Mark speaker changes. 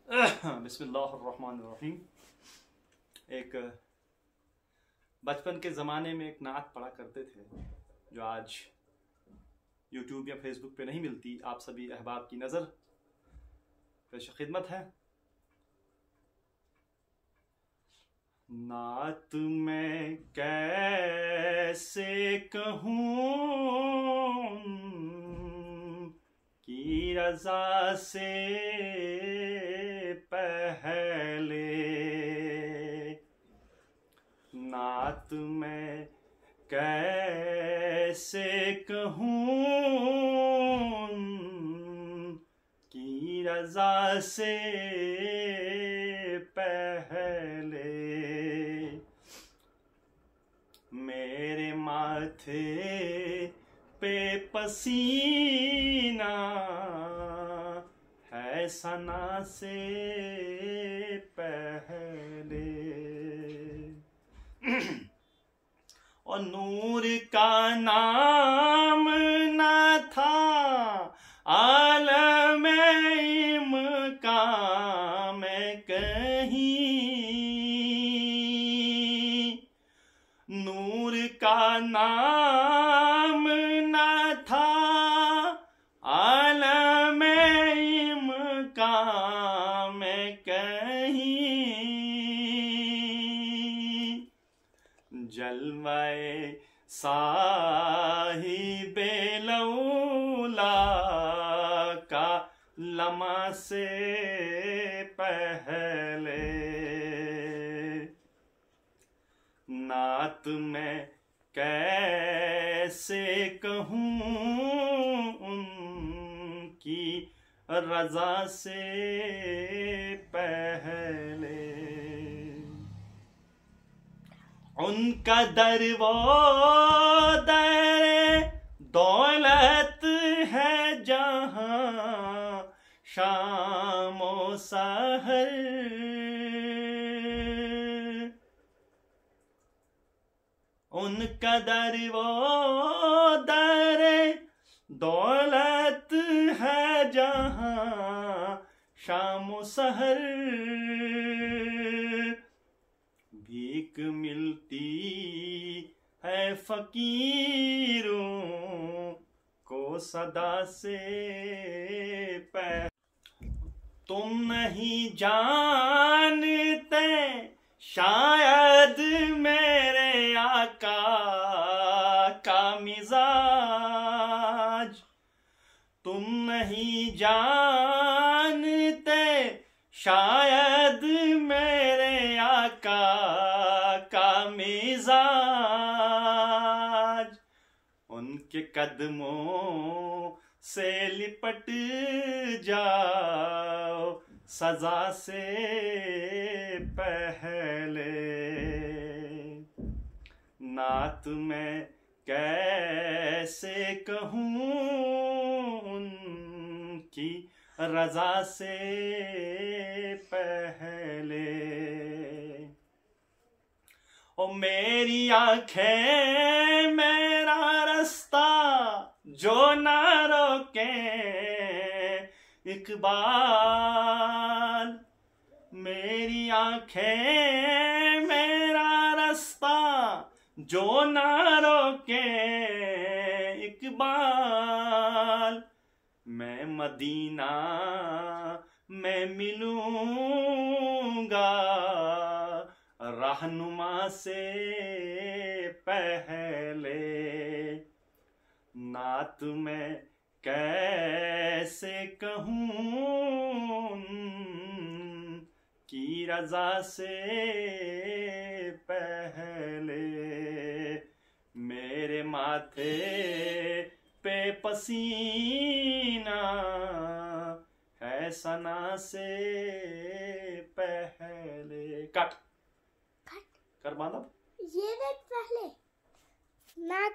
Speaker 1: बिस्मिल्लाहिर्रहमानिर्रहीम। एक बचपन के ज़माने में एक नात पढ़ा करते थे जो आज यूट्यूब या फेसबुक पे नहीं मिलती। आप सभी अहबाब की नज़र पेश खिदमत है। नात मैं कैसे कहूँ कि रज़ा से पहले, नात मैं कैसे कहूँ कि रज़ा से पहले मेरे माथे पे पसीना है सना से पहले, और नूर का नाम ना था आलम इम्कान में कहीं। नूर का नाम ना था आलम इम्कान में कहीं। जलवाए साहिबे लौला का लम्हा से पहले, नात मैं कैसे कहूँ उनकी रज़ा से पहले। उनका दर वो दरे दौलत है जहाँ शामो सहर। उनका दर वो दरे दौलत है जहाँ शामो सहर। भीख मिलती है फकीरों को सदा से तुम नहीं जानते शायद मेरे आका का मिजाज। तुम नहीं जानते शायद मेरे आका का मिजाज। उनके कदमों से लिपट जाओ सजा से पहले, नात मैं कैसे कहूँ उनकी रज़ा से पहले। ओ मेरी आँखें मेरा रास्ता जो ना रोके इकबाल। मेरी आँखें मेरा रास्ता जो ना रोके इकबाल। मैं मदीना में मिलूंगा रहनुमा से पहले, नात मैं कैसे कहूँ कि रज़ा से पहले मेरे माथे पे पसीना है सना से पहले। कट कर बांधा
Speaker 2: ये देख पहले ना।